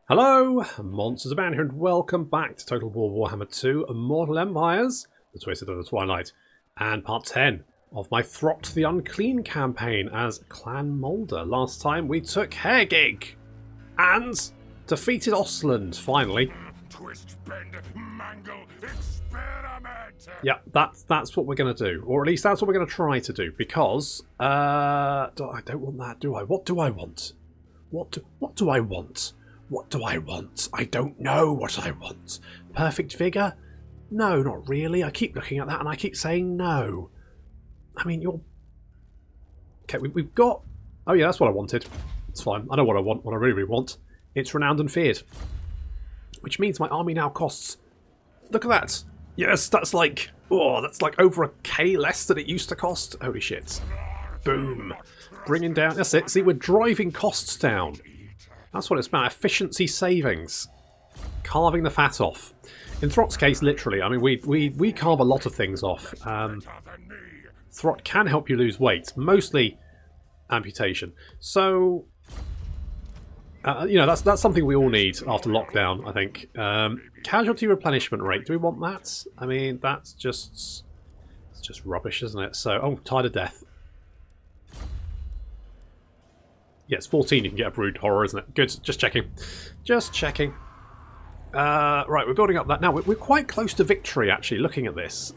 Hello, Monsters Abound here, and welcome back to Total War Warhammer 2 Immortal Empires, the Twisted of the Twilight, and part 10 of my Throt the Unclean campaign as Clan Moulder. Last time we took Hairgig and defeated Ostland, finally. Twist, bend, mangle, experiment. Yeah, that's what we're going to do, or at least that's what we're going to try to do, because I don't want that, do I? What do I want? What do I want? What do I want? I don't know what I want. Perfect vigour? No, not really. I keep looking at that and I keep saying no. I mean, you're... Okay, we've got... Oh yeah, that's what I wanted. It's fine. I know what I want, what I really, really want. It's renowned and feared. Which means my army now costs... Look at that! Yes, that's like... Oh, that's like over a K less than it used to cost. Holy shit. Boom. Bringing down... That's it. See, we're driving costs down. That's what it's about. Efficiency savings. Carving the fat off. In Throt's case, literally. I mean, we carve a lot of things off. Throt can help you lose weight. Mostly amputation. So, you know, that's something we all need after lockdown, I think. Casualty replenishment rate. Do we want that? I mean, that's just... It's just rubbish, isn't it? So, oh, Tide of Death. Yes, 14 you can get a Brood Horror, isn't it? Good, just checking. Just checking. Right, we're building up that now. We're quite close to victory, actually, looking at this.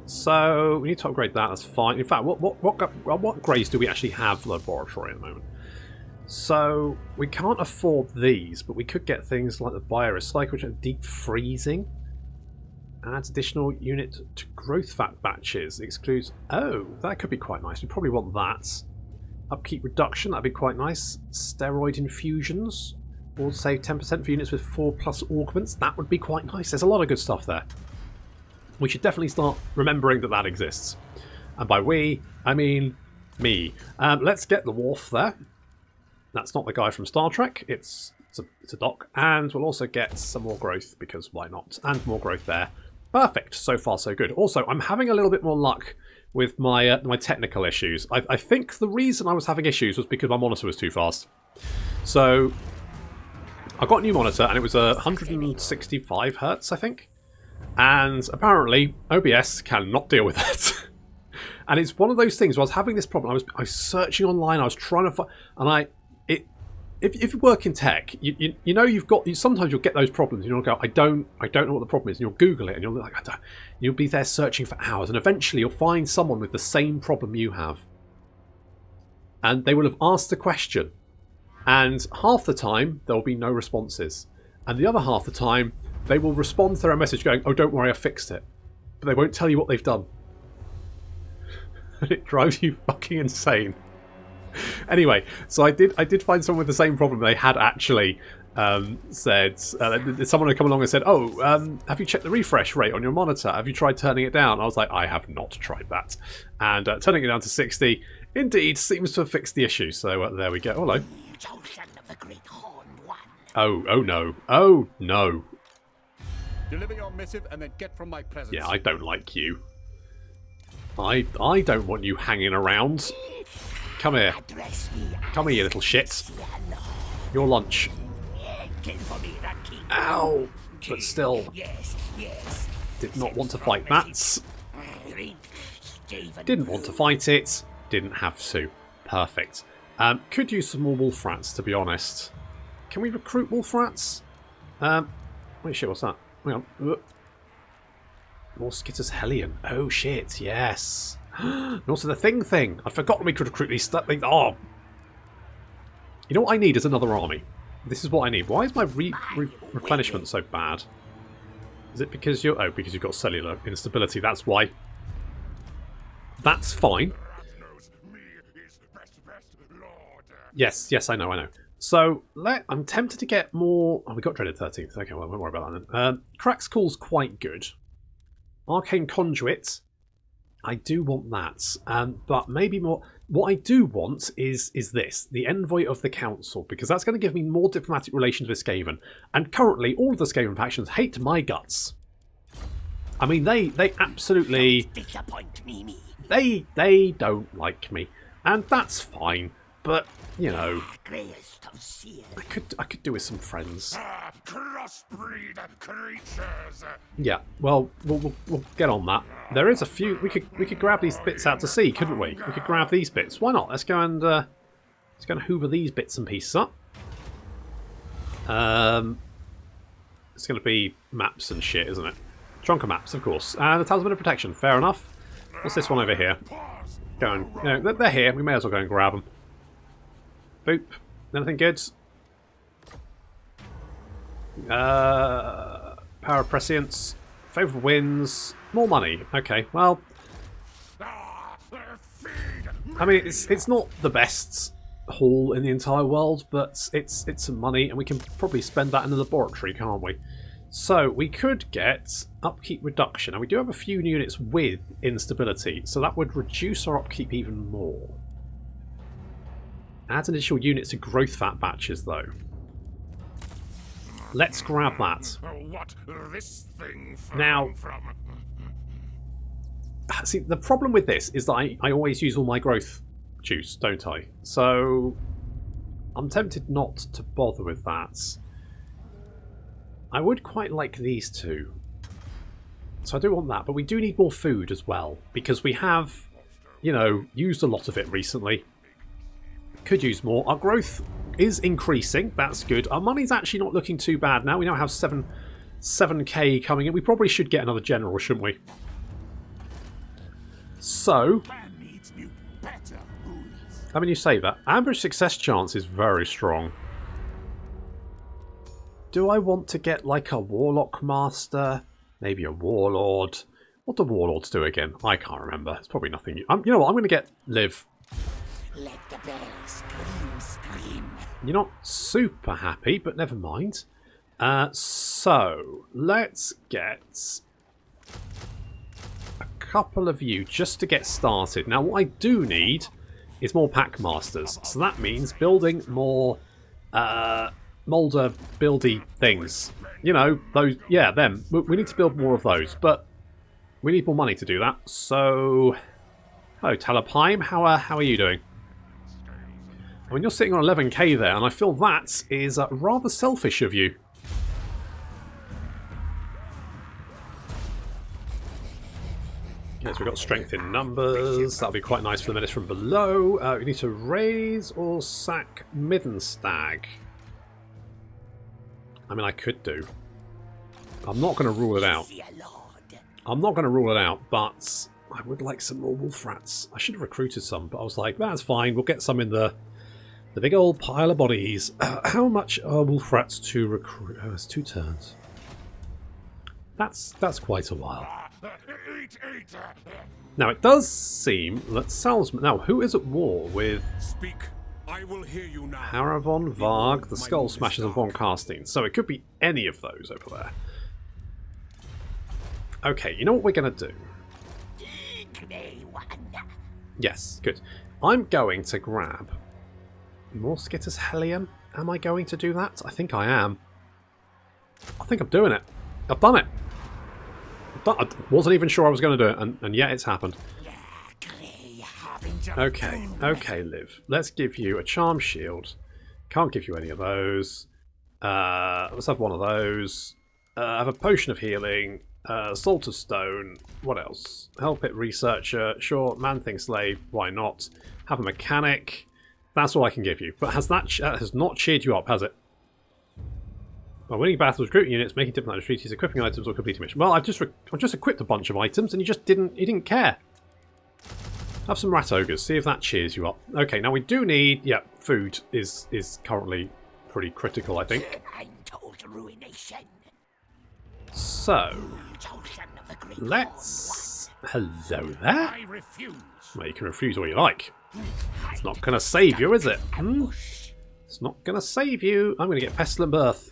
So, we need to upgrade that, that's fine. In fact, what grades do we actually have for the laboratory at the moment? So, we can't afford these, but we could get things like the Biorecycle, which are deep freezing. Adds additional unit to growth fat batches. Excludes... Oh, that could be quite nice. We probably want that. Upkeep reduction, that'd be quite nice. Steroid infusions. Will save 10% for units with 4+ augments. That would be quite nice. There's a lot of good stuff there. We should definitely start remembering that that exists. And by we, I mean me. Let's get the Wharf there. That's not the guy from Star Trek. It's a dock. And we'll also get some more growth, because why not? And more growth there. Perfect. So far, so good. Also, I'm having a little bit more luck with my my technical issues. I think the reason I was having issues was because my monitor was too fast. So I got a new monitor and it was 165 Hertz, I think. And apparently OBS cannot deal with that. And it's one of those things where I was having this problem. I was searching online. I was trying to find, and if you work in tech, you know sometimes you'll get those problems. You'll go, I don't know what the problem is, and you'll Google it, and you'll be like, you'll be there searching for hours, and eventually you'll find someone with the same problem you have, and they will have asked the question, and half the time there will be no responses, and the other half the time they will respond to their message going, oh, don't worry, I fixed it, but they won't tell you what they've done, and it drives you fucking insane. Anyway, so I did find someone with the same problem. They had actually said, someone had come along and said, oh, have you checked the refresh rate on your monitor? Have you tried turning it down? I was like, I have not tried that. And turning it down to 60 indeed seems to have fixed the issue. So there we go. Hello. Oh no. Oh no. Deliver your missive and then get from my presence. Yeah, I don't like you. I don't want you hanging around. Come here. Come here, you little shit. Your lunch. Ow! But still, did not want to fight that. Didn't want to fight it. Didn't have to. Perfect. Could use some more wolf rats, to be honest. Can we recruit wolf rats? Wait, shit, what's that? Hang on. More Skitters Hellion. Oh shit, yes. And also the thing. I'd forgotten we could recruit these stuff. Oh. You know what I need is another army. This is what I need. Why is my replenishment so bad? Is it because you're... Oh, because you've got cellular instability. That's why. That's fine. Yes, I know. So, I'm tempted to get more... Oh, we got Dreaded 13th. Okay, well, I won't worry about that then. Crack's Call's quite good. Arcane Conduit... I do want that, but maybe more... What I do want is this, the Envoy of the Council, because that's going to give me more diplomatic relations with Skaven. And currently, all of the Skaven factions hate my guts. I mean, they absolutely... They don't like me, and that's fine. but you know, Greyest of seers. I could do with some friends. Crossbreed creatures. Yeah, well, we'll get on that. There is a few. We could grab these bits out to sea, couldn't we? We could grab these bits. Why not? Let's go and hoover these bits and pieces up. It's going to be maps and shit, isn't it? Trunk of maps, of course. And the Talisman of Protection. Fair enough. What's this one over here? Go and, you know, they're here. We may as well go and grab them. Boop. Anything good? Power of Prescience. Favourable winds. More money. Okay, well, I mean, it's not the best haul in the entire world, but it's some money, and we can probably spend that in the laboratory, can't we? So we could get upkeep reduction, and we do have a few units with instability, so that would reduce our upkeep even more. Add additional units to growth fat batches, though. Let's grab that. What this thing Now, see, the problem with this is that I always use all my growth juice, don't I? So I'm tempted not to bother with that. I would quite like these two. So I do want that, but we do need more food as well, because we have, you know, used a lot of it recently. Could use more. Our growth is increasing. That's good. Our money's actually not looking too bad now. We now have 7k coming in. We probably should get another general, shouldn't we? So, I mean, you say that. Ambush success chance is very strong. Do I want to get like a Warlock Master? Maybe a Warlord? What do Warlords do again? I can't remember. It's probably nothing new. You know what? I'm going to get Liv. Let the bells scream. You're not super happy, but never mind. So, let's get a couple of you just to get started. Now, what I do need is more pack masters. So that means building more Moulder buildy things. You know, those, yeah, them. We need to build more of those, but we need more money to do that. So, hello, Talapime. How are you doing? I mean, you're sitting on 11k there, and I feel that is rather selfish of you. Yes, we've got strength in numbers. That'll be quite nice for the menace from below. We need to raise or sack Middenstag. I mean, I could do. I'm not going to rule it out. I'm not going to rule it out, but I would like some more wolf rats. I should have recruited some, but I was like, that's fine. We'll get some in the big old pile of bodies. How much are wolf rats to recruit? Oh, it's 2 turns. That's quite a while. Now, it does seem that Salzman... Now, who is at war with... Speak. I will hear you now. Haravon, Varg, the Skull Smashers, and Von Carstein. So it could be any of those over there. Okay, you know what we're going to do? Yes, good. I'm going to grab... Morskitus Helium. Am I going to do that? I think I am. I think I'm doing it. I've done it. I wasn't even sure I was going to do it, and yet it's happened. Okay, okay, Liv. Let's give you a Charm Shield. Can't give you any of those. Let's have one of those. Have a Potion of Healing. Salt of Stone. What else? Help It Researcher. Sure, Man-Thing Slave. Why not? Have a Mechanic. That's all I can give you. But has that has not cheered you up, has it? By winning battles, recruiting units, making diplomatic treaties, equipping items, or completing missions. Well, I've just equipped a bunch of items, and you didn't care. Have some rat ogres. See if that cheers you up. Okay, now we do need. Yeah, food is currently pretty critical, I think. So let's. Hello there. I refuse. Well, you can refuse all you like. It's not going to save you, is it? It's not going to save you. I'm going to get Pestilent Birth.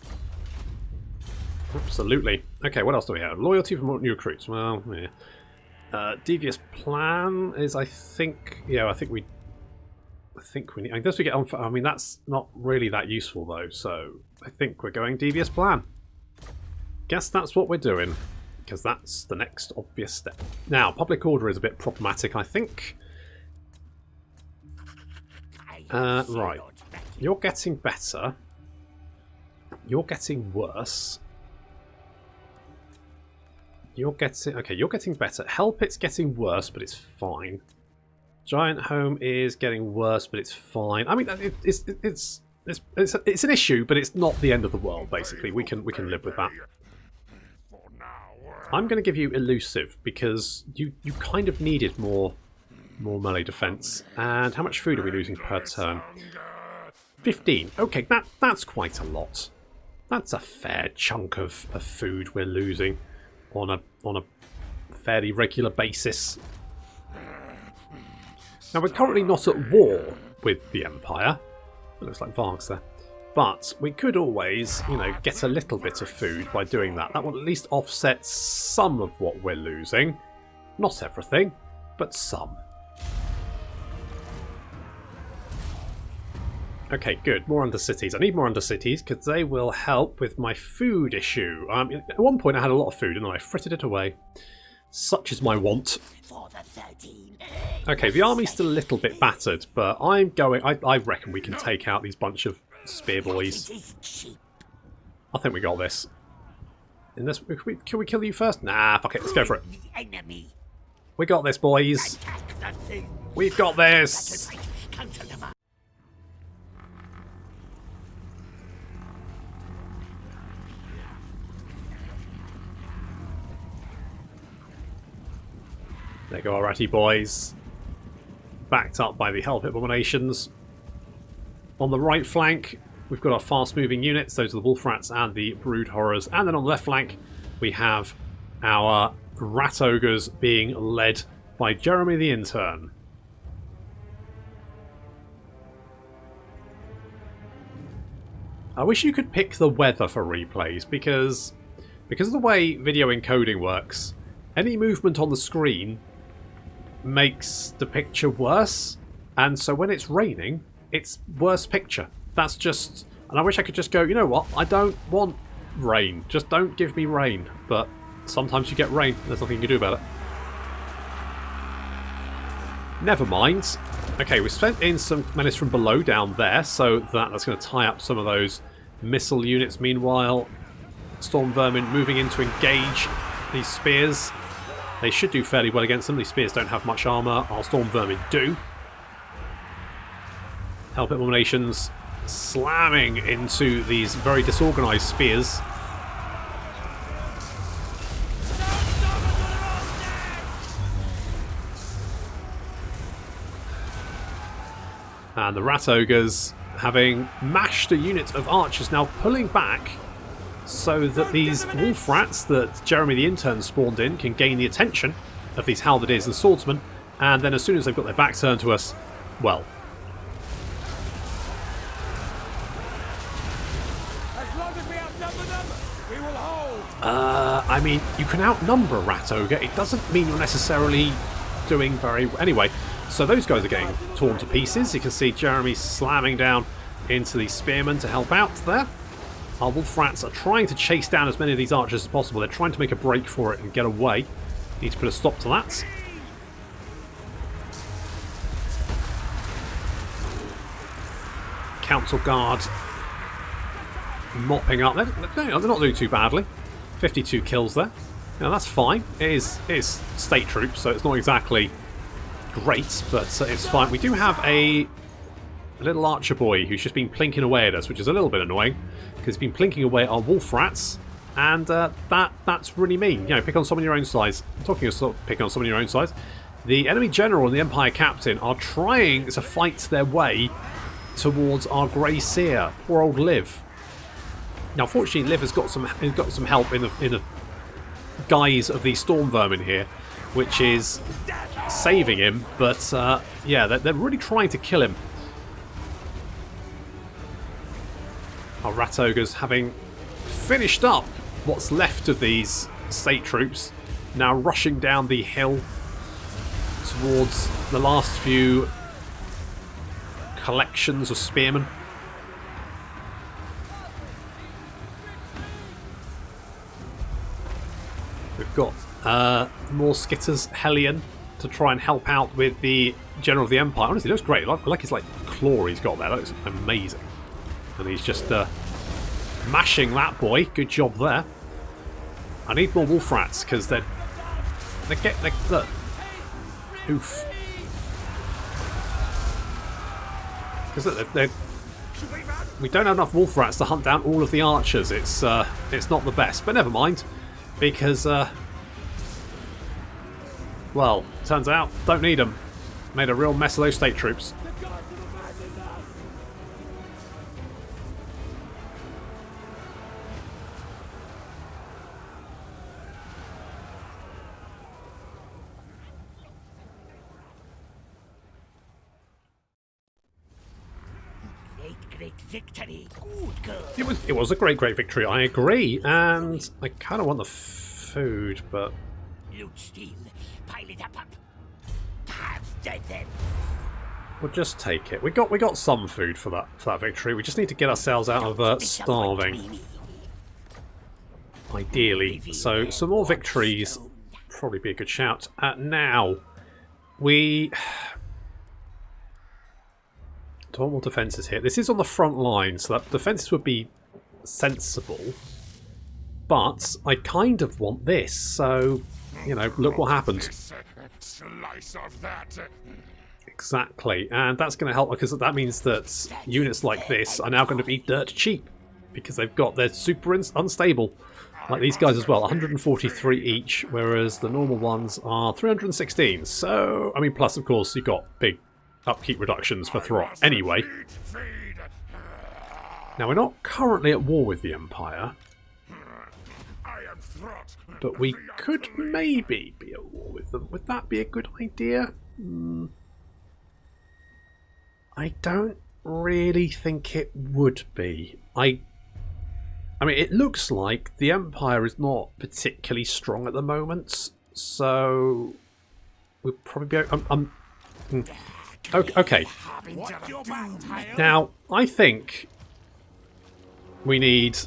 Absolutely. Okay, what else do we have? Loyalty from new recruits. Well, yeah. Devious Plan is, I think... Yeah, I think we need... I guess we get on... I mean, that's not really that useful, though, so I think we're going Devious Plan. Guess that's what we're doing, because that's the next obvious step. Now, public order is a bit problematic, I think. Right. You're getting better. You're getting worse. You're getting better. Help, it's getting worse, but it's fine. Giant Home is getting worse, but it's fine. I mean, it's an issue, but it's not the end of the world. Basically, we can live with that. I'm going to give you Elusive because you kind of needed more melee defense. And how much food are we losing per turn? 15. Okay, that's quite a lot. That's a fair chunk of food we're losing on a fairly regular basis. Now, we're currently not at war with the Empire. It looks like Varg's there. But we could always, you know, get a little bit of food by doing that. That will at least offset some of what we're losing. Not everything, but some. Okay, good. More Undercities. I need more Undercities because they will help with my food issue. At one point I had a lot of food and then I frittered it away. Such is my want. Okay, the army's still a little bit battered, but I reckon we can take out these bunch of spear boys. I think we got this. Can we kill you first? Nah, fuck it. Let's go for it. We got this, boys. We've got this. There go our ratty boys. Backed up by the Hellpit Abominations. On the right flank, we've got our fast-moving units. Those are the Wolf Rats and the Brood Horrors. And then on the left flank, we have our Rat Ogres being led by Jeremy the Intern. I wish you could pick the weather for replays, because of the way video encoding works, any movement on the screen makes the picture worse, and so when it's raining, it's worse picture. That's just... And I wish I could just go, you know what, I don't want rain. Just don't give me rain. But sometimes you get rain. There's nothing you can do about it. Never mind. Okay, we sent in some menace from below down there, so that's going to tie up some of those missile units. Meanwhile, Storm Vermin moving in to engage these spears. They should do fairly well against them. These spears don't have much armour. Our Storm Vermin do. Hellpit Abominations slamming into these very disorganised spears. And the Rat Ogres, having mashed a unit of archers, now pulling back so that these Wolf Rats that Jeremy the Intern spawned in can gain the attention of these Halberdiers and Swordsmen, and then as soon as they've got their back turned to us, well... As long as we outnumber them, we will hold. I mean, you can outnumber a Rat Ogre. It doesn't mean you're necessarily doing very... Anyway, so those guys are getting torn to pieces. You can see Jeremy slamming down into the Spearmen to help out there. Our Wolf Rats are trying to chase down as many of these archers as possible. They're trying to make a break for it and get away. Need to put a stop to that. Council Guard mopping up. They're not doing too badly. 52 kills there. Now that's fine. It is state troops, so it's not exactly great, but it's fine. We do have a little archer boy who's just been plinking away at us, which is a little bit annoying, because he's been plinking away at our Wolf Rats, and that's really mean. You know, pick on someone your own size. I'm talking of picking on someone your own size. The enemy general and the Empire captain are trying to fight their way towards our Grey Seer. Poor old Liv. Now, fortunately, Liv has got some help in the guise of the Storm Vermin here, which is saving him. But yeah, they're really trying to kill him. Our Rat Ogres, having finished up what's left of these state troops, now rushing down the hill towards the last few collections of spearmen. We've got more Skitters, Hellion, to try and help out with the General of the Empire. Honestly, it looks great. I like his like claw he's got there. That looks amazing. And he's just mashing that boy. Good job there. I need more wolf rats because look. Oof. Because look, we don't have enough wolf rats to hunt down all of the archers. It's not the best, but never mind, because well, turns out don't need them. Made a real mess of those state troops. Great victory. Good girl. It was a great victory. I agree, and I kind of want the food, but Loot steel. Pile it up. Have them. we'll just take it. We got some food for that victory. We just need to get ourselves out of starving, ideally. So some more victories probably be a good shout. Now we. Don't want more defences here. This is on the front line, so that defences would be sensible. But I kind of want this, so, you know, look what happened. Slice of that. Exactly, and that's going to help because that means that units like this are now going to be dirt cheap because they're super unstable, like these guys as well. 143 each, whereas the normal ones are 316. So, I mean, plus of course you've got big upkeep reductions for Throt anyway. Now we're not currently at war with the Empire, but we could maybe be at war with them. Would that be a good idea? I don't really think it would be. I mean, it looks like the Empire is not particularly strong at the moment, so we'll probably be. Okay. Now, I think we need.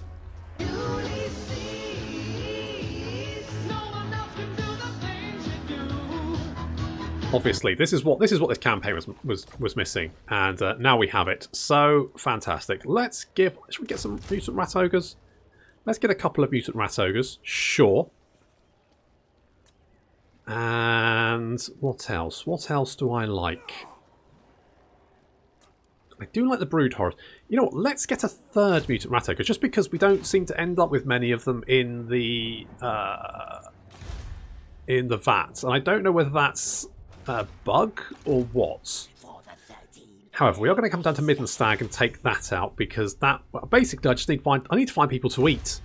Obviously, this is what this campaign was missing, and now we have it. So fantastic! Should we get some mutant rat ogres? Let's get a couple of mutant rat ogres, sure. And what else? What else do I like? I do like the brood horrors. You know what? Let's get a third mutant rat ogre, just because we don't seem to end up with many of them in the vat, and I don't know whether that's a bug or what. However, we are going to come down to Middenstag and take that out because that basically I need to find people to eat.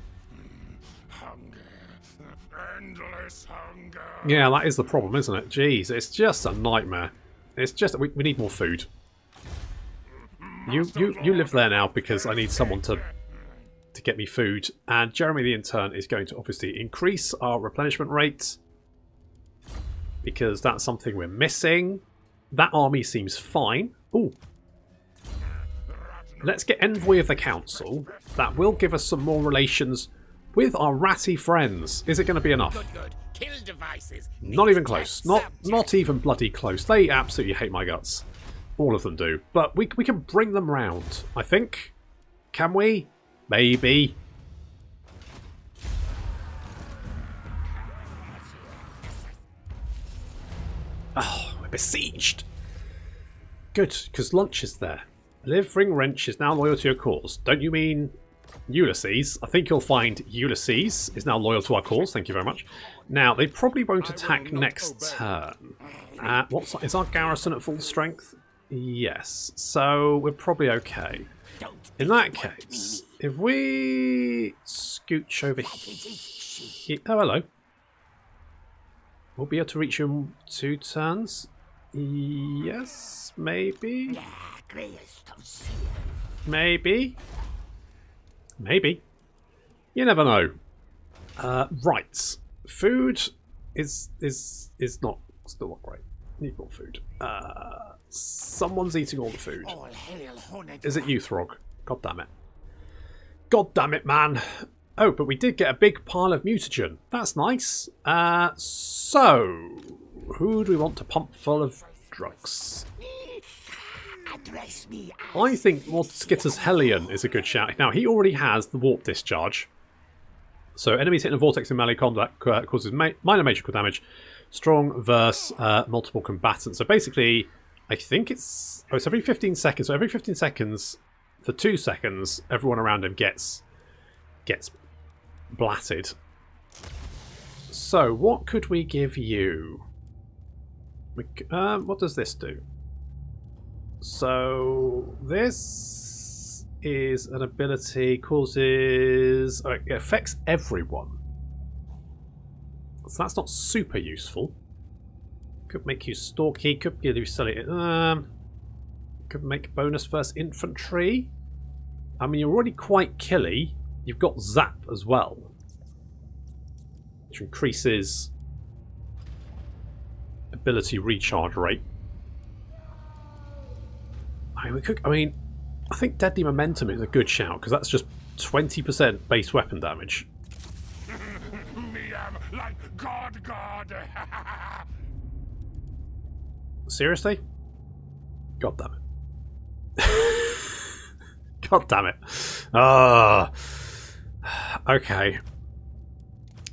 Hunger. Endless hunger. Yeah, that is the problem, isn't it? Jeez, it's just a nightmare. It's just we need more food. You live there now because I need someone to get me food, and Jeremy the intern is going to obviously increase our replenishment rate because that's something we're missing. That army seems fine. Ooh. Let's get Envoy of the Council. That will give us some more relations with our ratty friends. Is it going to be enough? Good. Kill devices. Not even close. Not even bloody close. They absolutely hate my guts. All of them do. But we can bring them round, I think. Can we? Maybe. Oh, we're besieged. Good, because lunch is there. Livering Wrench is now loyal to your cause. Don't you mean Ulysses? I think you'll find Ulysses is now loyal to our cause. Thank you very much. Now, they probably won't attack next turn. Is our garrison at full strength? Yes. So we're probably okay. In that case, if we scooch over here... Oh, hello. We'll be able to reach you in 2 turns. Yes, maybe. Maybe. Maybe. You never know. Right. Food is not still not great. Need more food. Someone's eating all the food. Is it you, Throg? God damn it. God damn it, man. Oh, but we did get a big pile of mutagen. That's nice. So, who do we want to pump full of drugs? Address me I think Mordskitter's Hellion is a good shout. Now, he already has the Warp Discharge. So, enemies hit in a vortex in melee combat causes minor magical damage. Strong versus multiple combatants. So, basically, I think it's every 15 seconds. So, every 15 seconds, for 2 seconds, everyone around him gets blatted. So, what could we give you? What does this do? So, this is an ability, causes... it affects everyone. So that's not super useful. Could make you stalky, could give you silly... could make bonus versus infantry. I mean, you're already quite killy. You've got Zap as well, which increases ability recharge rate. I think Deadly Momentum is a good shout because that's just 20% base weapon damage. Me am like God. Seriously? God damn it. God damn it. Okay.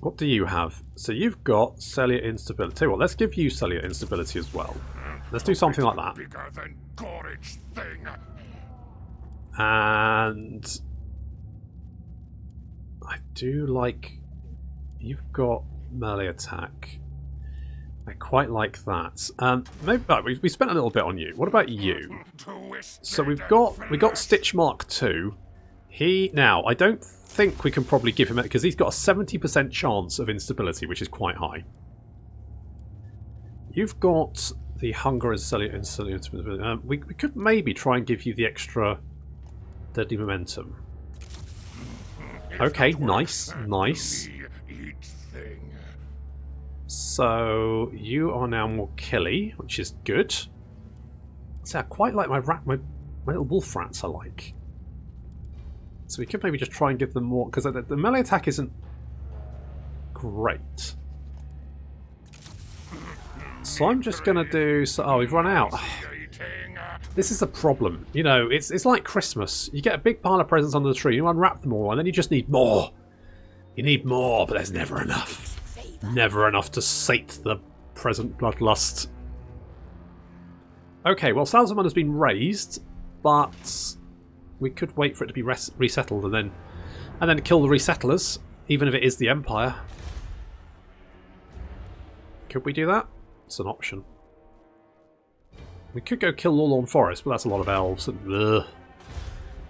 What do you have? So you've got cellular instability. Well, let's give you cellular instability as well. Let's do something like that. Bigger than Gorage thing. And I do like... You've got melee attack. I quite like that. Maybe we spent a little bit on you. What about you? So we got Stitch Mark II. Now I don't think we can probably give him it because he's got a 70% chance of instability, which is quite high. You've got the hunger and cellular instability. We could maybe try and give you the extra deadly momentum. Okay, nice. So you are now more killy, which is good. So I quite like my little wolf rats. I like. So we could maybe just try and give them more because the melee attack isn't great. So I'm just gonna do. Oh, we've run out. This is a problem. You know, it's like Christmas. You get a big pile of presents under the tree, you unwrap them all, and then you just need more. You need more, but there's never enough. Never enough to sate the present bloodlust. Okay, well, Salzman has been raised, but we could wait for it to be resettled and then kill the resettlers, even if it is the Empire. Could we do that? It's an option. We could go kill Lorlorn Forest, but that's a lot of elves. And,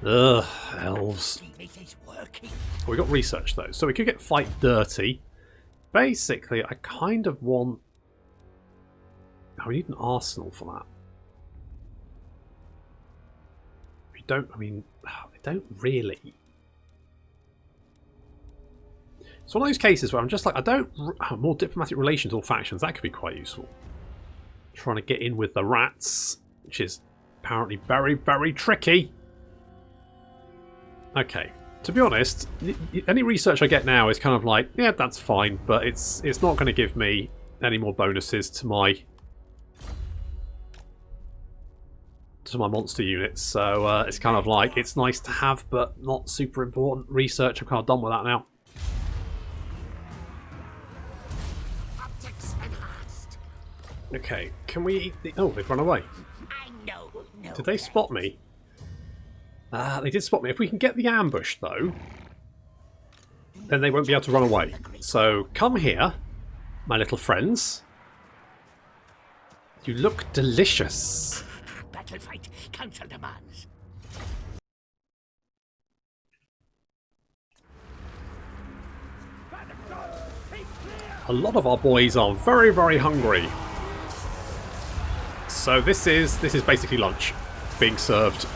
elves. We got research though, so we could get Fight Dirty. Basically, I kind of want... Oh, we need an arsenal for that. We don't... I mean, they don't really. It's one of those cases where I'm just like, I don't... More diplomatic relations or factions, that could be quite useful. Trying to get in with the rats, which is apparently very, very tricky. Okay. To be honest, any research I get now is kind of like, yeah, that's fine, but it's not going to give me any more bonuses to my monster units. So it's kind of like, it's nice to have, but not super important research. I'm kind of done with that now. Okay, can we eat the... Oh, they've run away. Did they spot me? They did spot me. If we can get the ambush, though, then they won't be able to run away. So, come here, my little friends. You look delicious. Battle fight. Council demands. A lot of our boys are very, very hungry. So this is basically lunch being served.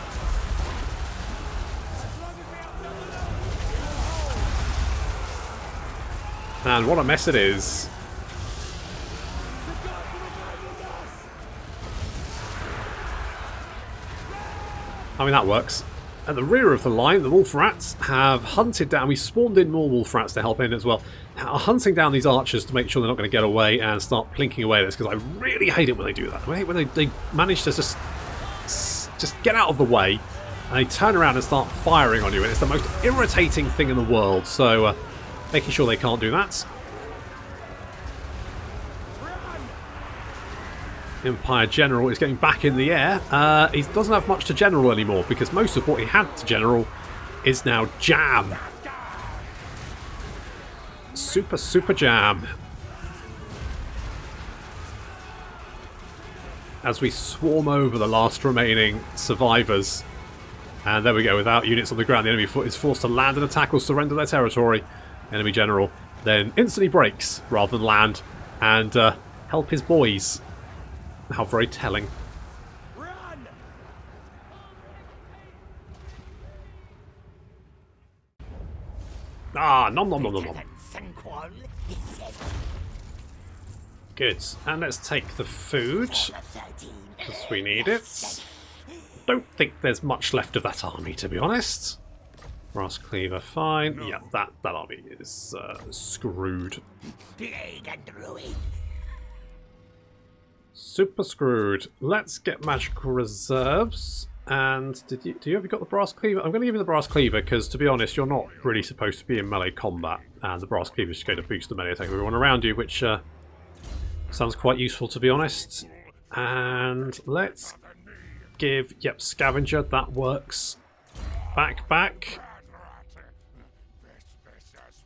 And what a mess it is. I mean, that works. At the rear of the line, the wolf rats have hunted down... We spawned in more wolf rats to help in as well. Are hunting down these archers to make sure they're not going to get away and start plinking away at this, because I really hate it when they do that. I hate when they manage to just just get out of the way, and they turn around and start firing on you, and it's the most irritating thing in the world. So making sure they can't do that. Empire General is getting back in the air. He doesn't have much to General anymore because most of what he had to General is now Jam. Super Jam. As we swarm over the last remaining survivors. And there we go, without units on the ground, the enemy is forced to land an attack or surrender their territory. Enemy General then instantly breaks rather than land and help his boys. How very telling. Run! Ah, nom nom nom nom nom. Good. And let's take the food, because we need it. Don't think there's much left of that army, to be honest. Brass Cleaver, fine. Yeah, that army is screwed. Plague and ruin. Super screwed. Let's get magical reserves. And have you got the Brass Cleaver? I'm going to give you the Brass Cleaver because, to be honest, you're not really supposed to be in melee combat. And the Brass Cleaver is just going to boost the melee attack of everyone around you, which sounds quite useful, to be honest. And let's give... Yep, Scavenger. That works. Back.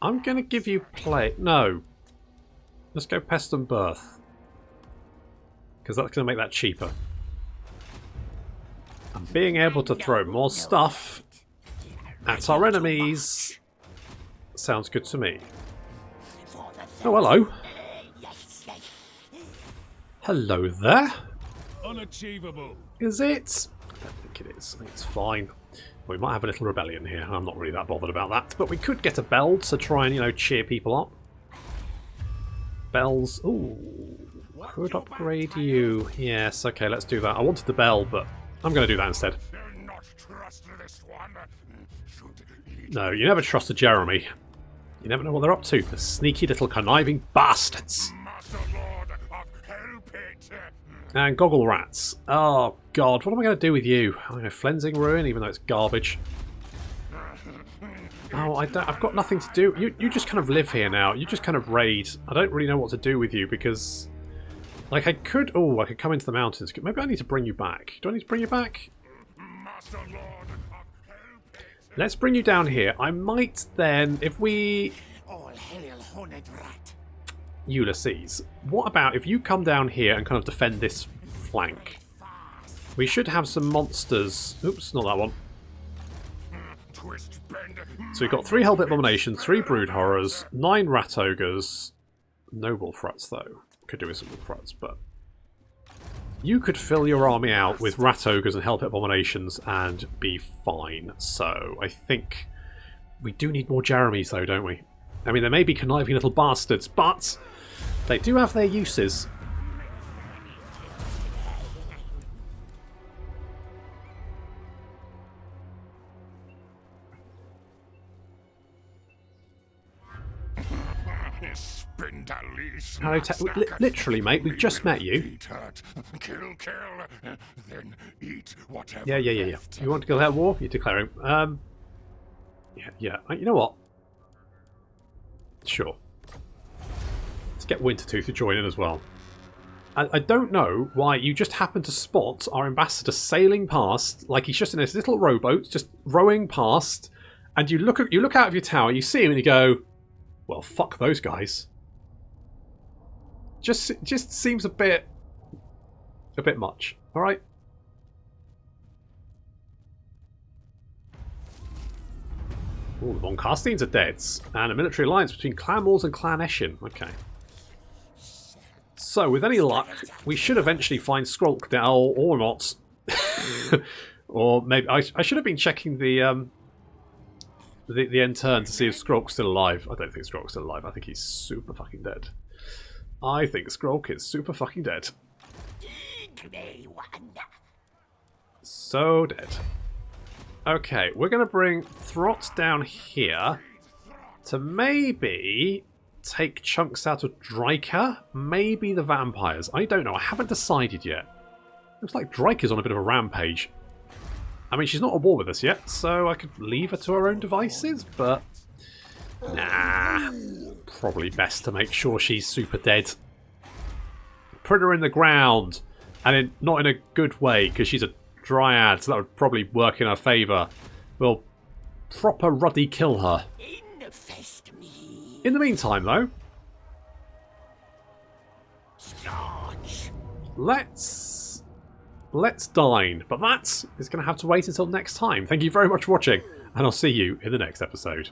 I'm going to give you play... No. Let's go Pest and Birth. Because that's going to make that cheaper. And being able to throw more stuff at our enemies sounds good to me. Oh, hello. Hello there. Unachievable. Is it? I don't think it is. I think it's fine. We might have a little rebellion here. I'm not really that bothered about that. But we could get a bell to try and, you know, cheer people up. Bells. Ooh. Could upgrade you. Yes, okay, let's do that. I wanted the bell, but I'm going to do that instead. No, you never trust a Jeremy. You never know what they're up to. The sneaky little conniving bastards. And goggle rats. Oh, God. What am I going to do with you? I'm going to Flensing Ruin, even though it's garbage. Oh, I've got nothing to do. You just kind of live here now. You just kind of raid. I don't really know what to do with you because... Like, I could... Oh, I could come into the mountains. Maybe I need to bring you back. Do I need to bring you back? Let's bring you down here. I might then, if we... All hail horned rat. Ulysses. What about if you come down here and kind of defend this flank? We should have some monsters. Oops, not that one. So we've got 3 Hellbit Abominations, 3 Brood Horrors, 9 Rat Ogres. No Wolf Rats, though. Could do with some Wolf Rats, but... You could fill your army out with Rat Ogres and Hellpit Abominations and be fine. So, I think we do need more Jeremys, though, don't we? I mean, they may be conniving little bastards, but they do have their uses. Hello, literally, mate, we've just met you. Kill, then eat whatever. Yeah. You want to declare war? You're declaring. Yeah. You know what? Sure. Let's get Wintertooth to join in as well. I don't know why you just happened to spot our ambassador sailing past, like he's just in this little rowboat, just rowing past, and you look out of your tower, you see him, and you go, "Well, fuck those guys." Just seems a bit much. All right. Oh, the Von Carsteins are dead, and a military alliance between Clan Wars and Clan Eshin. Okay. So, with any luck, we should eventually find Skrulk now, or not. Or maybe I should have been checking the end turn to see if Skrulk's still alive. I don't think Skrulk's still alive. I think he's super fucking dead. I think Skrulk is super fucking dead. So dead. Okay, we're going to bring Throt down here to maybe take chunks out of Dryker, maybe the vampires. I don't know. I haven't decided yet. Looks like Dryker's on a bit of a rampage. I mean, she's not at war with us yet, so I could leave her to her own devices, but... Nah. Probably best to make sure she's super dead. Put her in the ground. And not in a good way, because she's a dryad, so that would probably work in her favour. We'll proper ruddy kill her. Infest me. In the meantime, though... Starch. Let's dine, but that is going to have to wait until next time. Thank you very much for watching, and I'll see you in the next episode.